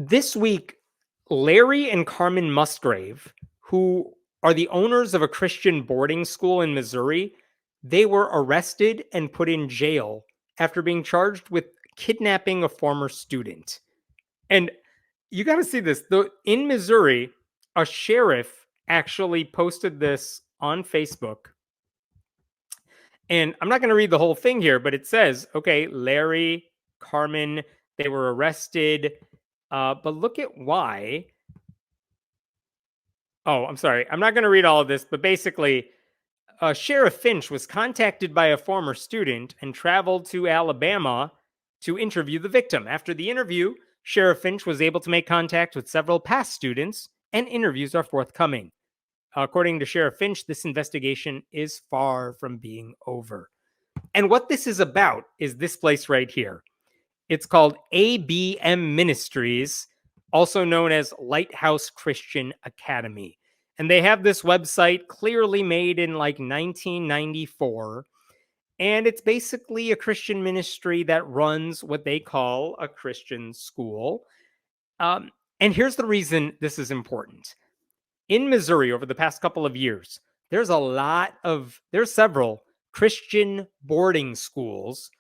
This week, Larry and Carmen Musgrave, who are the owners of a Christian boarding school in Missouri, they were arrested and put in jail after being charged with kidnapping a former student. And you got to see this. In Missouri, a sheriff actually posted this on Facebook. And I'm not going to read the whole thing here, but it says, okay, Larry, Carmen, they were arrested. But look at why. Oh, I'm sorry. I'm not going to read all of this, but basically, Sheriff Finch was contacted by a former student and traveled to Alabama to interview the victim. After the interview, Sheriff Finch was able to make contact with several past students, and interviews are forthcoming. According to Sheriff Finch, this investigation is far from being over. And what this is about is this place right here. It's called ABM Ministries, also known as Lighthouse Christian Academy. And they have this website clearly made in like 1994. And it's basically a Christian ministry that runs what they call a Christian school. And here's the reason this is important. In Missouri, over the past couple of years, there's several Christian boarding schools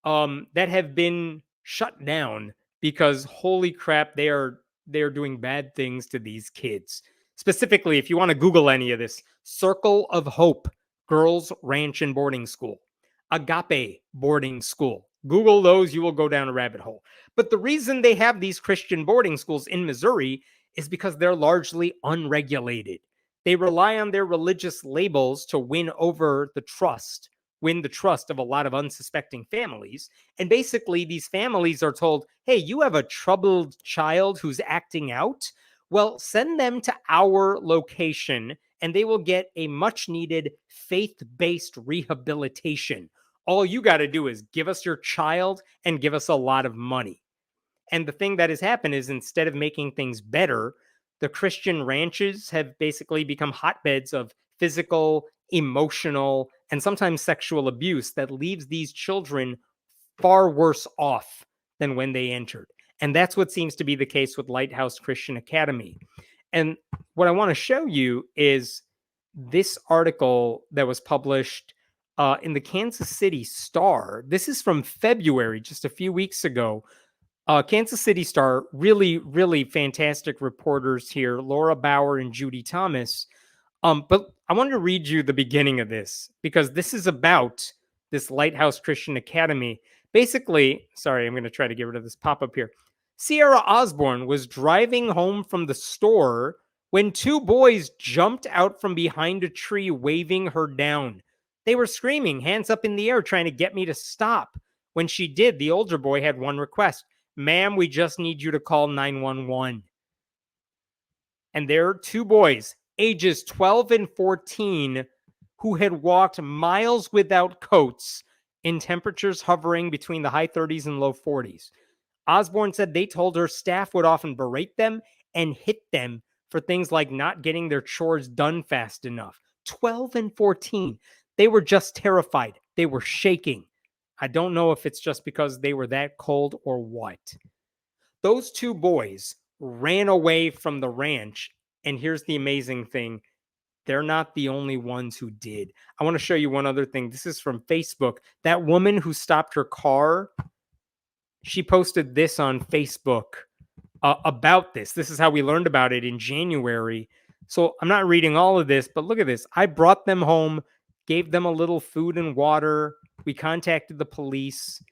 that have been shut down because holy crap, they're doing bad things to these kids. Specifically, if you want to Google any of this, Circle of Hope Girls Ranch and Boarding School, Agape Boarding School. Google those, you will go down a rabbit hole. But the reason they have these Christian boarding schools in Missouri is because they're largely unregulated. They rely on their religious labels to win the trust of a lot of unsuspecting families. And basically, these families are told, hey, you have a troubled child who's acting out. Well, send them to our location and they will get a much needed faith-based rehabilitation. All you got to do is give us your child and give us a lot of money. And the thing that has happened is instead of making things better, the Christian ranches have basically become hotbeds of physical, emotional, and sometimes sexual abuse that leaves these children far worse off than when they entered. And that's what seems to be the case with Lighthouse Christian Academy. And what I want to show you is this article that was published in the Kansas City Star. This is from February, just a few weeks ago. Kansas City Star, really, really fantastic reporters here, Laura Bauer and Judy Thomas. But I wanted to read you the beginning of this because this is about this Lighthouse Christian Academy. Basically, sorry, I'm going to try to get rid of this pop-up here. Sierra Osborne was driving home from the store when two boys jumped out from behind a tree, waving her down. They were screaming, hands up in the air, trying to get me to stop. When she did, the older boy had one request. Ma'am, we just need you to call 911. And there are two boys, ages 12 and 14, who had walked miles without coats in temperatures hovering between the high 30s and low 40s. Osborne said they told her staff would often berate them and hit them for things like not getting their chores done fast enough. 12 and 14. They were just terrified. They were shaking. I don't know if it's just because they were that cold or what. Those two boys ran away from the ranch. And here's the amazing thing. They're not the only ones who did. I want to show you one other thing. This is from Facebook. That woman who stopped her car, she posted this on Facebook about this. This is how we learned about it in January. So I'm not reading all of this, but look at this. I brought them home, gave them a little food and water. We contacted the police.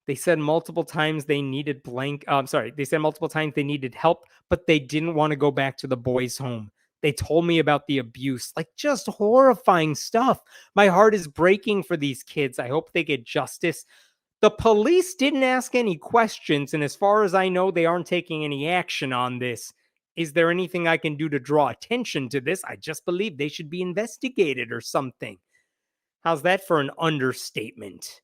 They said multiple times they needed they said multiple times they needed help, but they didn't want to go back to the boys' home. They told me about the abuse, like just horrifying stuff. My heart is breaking for these kids. I hope they get justice. The police didn't ask any questions, and as far as I know, they aren't taking any action on this. Is there anything I can do to draw attention to this? I just believe they should be investigated or something. How's that for an understatement?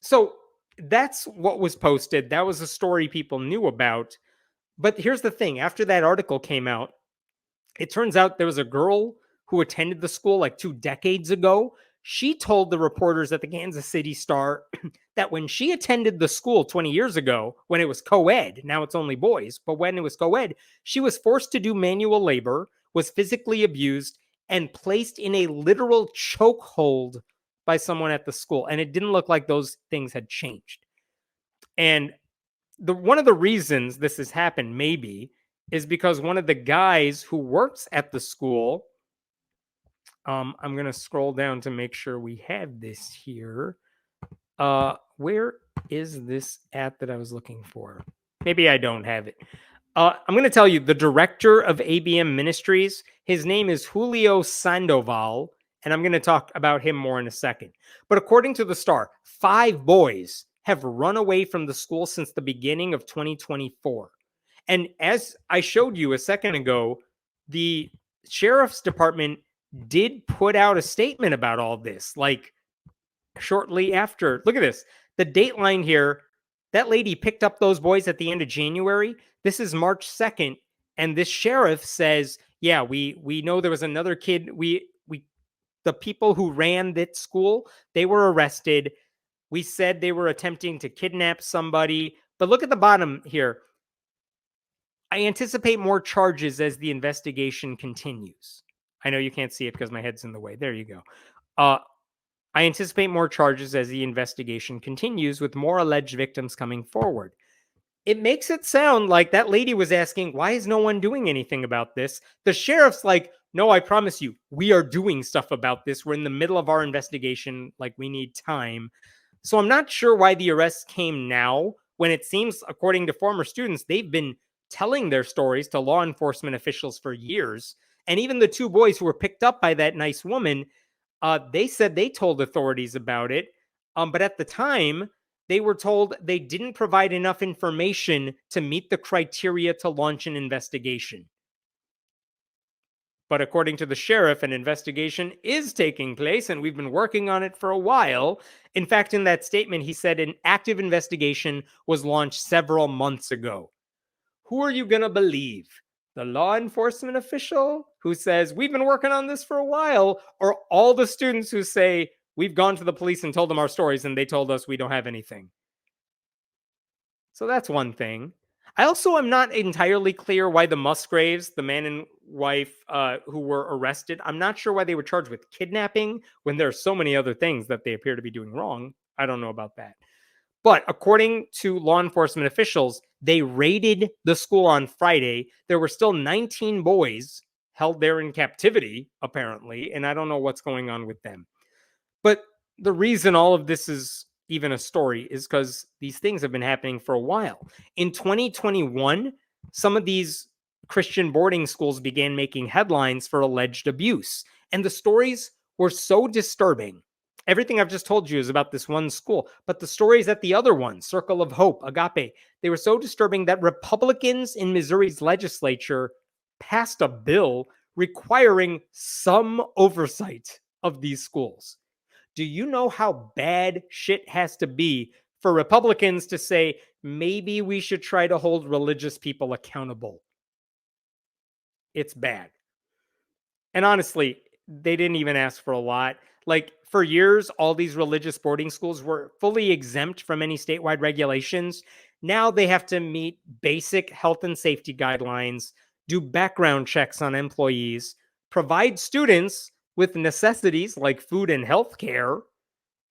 So that's what was posted. That was a story people knew about. But here's the thing. After that article came out, it turns out there was a girl who attended the school like 2 decades ago. She told the reporters at the Kansas City Star that when she attended the school 20 years ago, when it was co-ed, now it's only boys, but when it was co-ed, she was forced to do manual labor, was physically abused, and placed in a literal chokehold by someone at the school. And it didn't look like those things had changed. And one of the reasons this has happened, maybe, is because one of the guys who works at the school, I'm going to scroll down to make sure we have this here. Where is this at that I was looking for? Maybe I don't have it. I'm going to tell you the director of ABM Ministries. His name is Julio Sandoval, and I'm going to talk about him more in a second. But according to the Star, 5 boys have run away from the school since the beginning of 2024. And as I showed you a second ago, the sheriff's department did put out a statement about all this, like shortly after. Look at this. The dateline here, that lady picked up those boys at the end of January. This is March 2nd. And this sheriff says, yeah, we know there was another kid. The people who ran that school, they were arrested. We said they were attempting to kidnap somebody. But look at the bottom here. I anticipate more charges as the investigation continues. I know you can't see it because my head's in the way. There you go. I anticipate more charges as the investigation continues, with more alleged victims coming forward. It makes it sound like that lady was asking, why is no one doing anything about this? The sheriff's like, no, I promise you, we are doing stuff about this. We're in the middle of our investigation. Like, we need time. So I'm not sure why the arrests came now, when it seems, according to former students, they've been telling their stories to law enforcement officials for years. And even the 2 boys who were picked up by that nice woman, they said they told authorities about it. But at the time, they were told they didn't provide enough information to meet the criteria to launch an investigation. But according to the sheriff, an investigation is taking place, and we've been working on it for a while. In fact, in that statement, he said an active investigation was launched several months ago. Who are you going to believe? The law enforcement official who says, we've been working on this for a while, or all the students who say, we've gone to the police and told them our stories, and they told us we don't have anything? So that's one thing. I also am not entirely clear why the Musgraves, the man and wife who were arrested, I'm not sure why they were charged with kidnapping when there are so many other things that they appear to be doing wrong. I don't know about that. But according to law enforcement officials, they raided the school on Friday. There were still 19 boys held there in captivity, apparently, and I don't know what's going on with them. But the reason all of this is even a story is because these things have been happening for a while. In 2021, some of these Christian boarding schools began making headlines for alleged abuse, and the stories were so disturbing. Everything I've just told you is about this one school, but the stories at the other one, Circle of Hope, Agape, they were so disturbing that Republicans in Missouri's legislature passed a bill requiring some oversight of these schools. Do you know how bad shit has to be for Republicans to say, maybe we should try to hold religious people accountable? It's bad. And honestly, they didn't even ask for a lot. Like, for years, all these religious boarding schools were fully exempt from any statewide regulations. Now they have to meet basic health and safety guidelines, do background checks on employees, provide students with necessities like food and health care,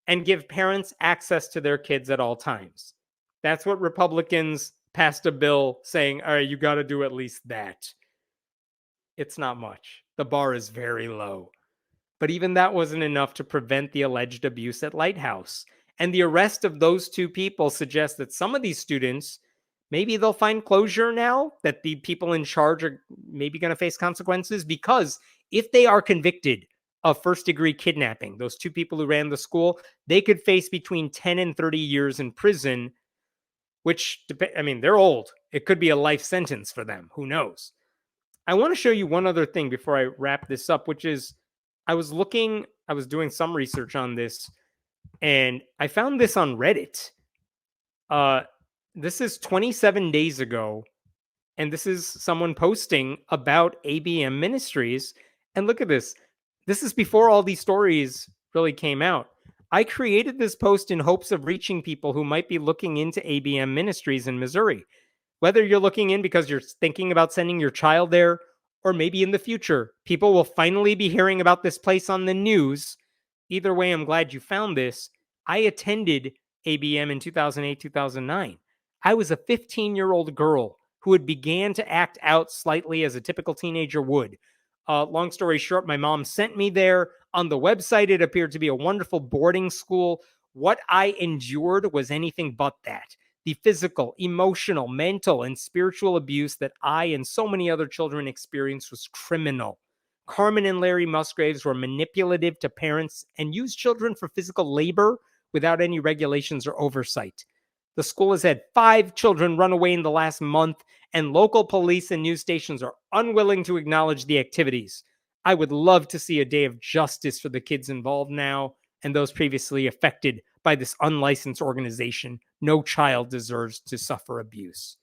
and give parents access to their kids at all times. That's what Republicans passed a bill saying, all right, you got to do at least that. It's not much. The bar is very low. But even that wasn't enough to prevent the alleged abuse at Lighthouse. And the arrest of those 2 people suggests that some of these students, maybe they'll find closure now, that the people in charge are maybe going to face consequences, because if they are convicted of first-degree kidnapping, those 2 people who ran the school, they could face between 10 and 30 years in prison, which, I mean, they're old. It could be a life sentence for them. Who knows? I want to show you one other thing before I wrap this up, which is I was doing some research on this, and I found this on Reddit. This is 27 days ago, and this is someone posting about ABM Ministries. And look at this. This is before all these stories really came out. I created this post in hopes of reaching people who might be looking into ABM ministries in Missouri. Whether you're looking in because you're thinking about sending your child there, or maybe in the future, people will finally be hearing about this place on the news. Either way, I'm glad you found this. I attended ABM in 2008, 2009. I was a 15-year-old girl who had began to act out slightly as a typical teenager would. Long story short, my mom sent me there. On the website, it appeared to be a wonderful boarding school. What I endured was anything but that. The physical, emotional, mental, and spiritual abuse that I and so many other children experienced was criminal. Carmen and Larry Musgraves were manipulative to parents and used children for physical labor without any regulations or oversight. The school has had 5 children run away in the last month, and local police and news stations are unwilling to acknowledge the activities. I would love to see a day of justice for the kids involved now and those previously affected by this unlicensed organization. No child deserves to suffer abuse.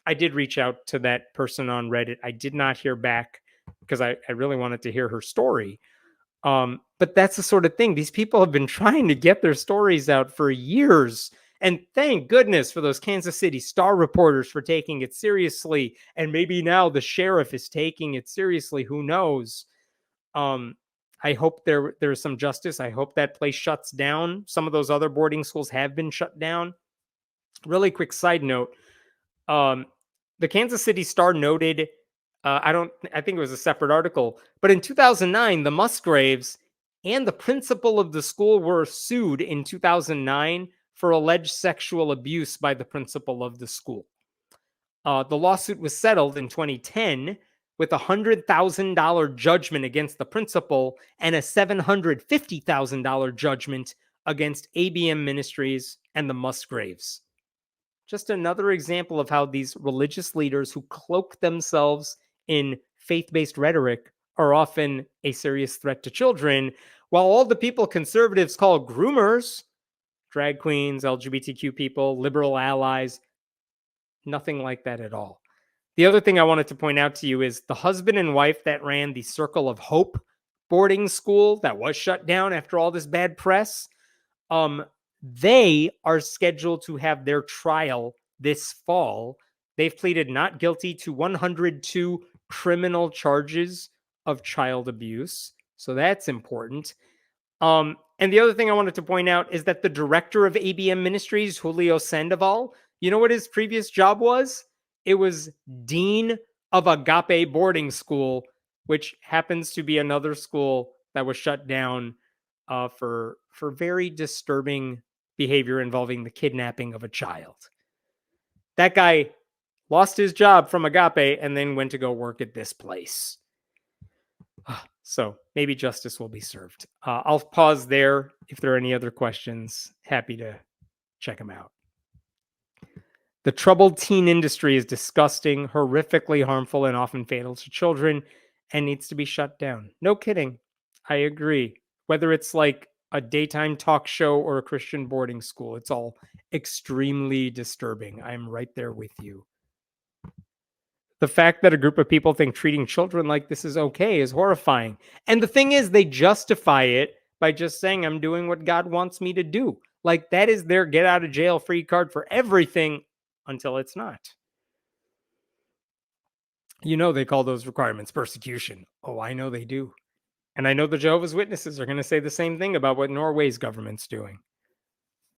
I did reach out to that person on Reddit. I did not hear back because I really wanted to hear her story. But that's the sort of thing. These people have been trying to get their stories out for years. And thank goodness for those Kansas City Star reporters for taking it seriously. And maybe now the sheriff is taking it seriously. Who knows? I hope there's some justice. I hope that place shuts down. Some of those other boarding schools have been shut down. Really quick side note. The Kansas City Star noted, I think it was a separate article, but in 2009, the Musgraves and the principal of the school were sued in 2009 for alleged sexual abuse by the principal of the school. The lawsuit was settled in 2010 with a $100,000 judgment against the principal and a $750,000 judgment against ABM Ministries and the Musgraves. Just another example of how these religious leaders who cloak themselves in faith-based rhetoric are often a serious threat to children, while all the people conservatives call groomers, drag queens, LGBTQ people, liberal allies, nothing like that at all. The other thing I wanted to point out to you is the husband and wife that ran the Circle of Hope boarding school that was shut down after all this bad press. They are scheduled to have their trial this fall. They've pleaded not guilty to 102 criminal charges of child abuse. So that's important. And the other thing I wanted to point out is that the director of ABM Ministries, Julio Sandoval, you know what his previous job was? It was Dean of Agape Boarding School, which happens to be another school that was shut down for very disturbing behavior involving the kidnapping of a child. That guy lost his job from Agape and then went to go work at this place. So maybe justice will be served. I'll pause there. If there are any other questions, happy to check them out. The troubled teen industry is disgusting, horrifically harmful, and often fatal to children and needs to be shut down. No kidding. I agree. Whether it's like a daytime talk show or a Christian boarding school, it's all extremely disturbing. I'm right there with you. The fact that a group of people think treating children like this is okay is horrifying. And the thing is, they justify it by just saying, I'm doing what God wants me to do. Like that is their get out of jail free card for everything until it's not. You know, they call those requirements persecution. Oh, I know they do. And I know the Jehovah's Witnesses are going to say the same thing about what Norway's government's doing.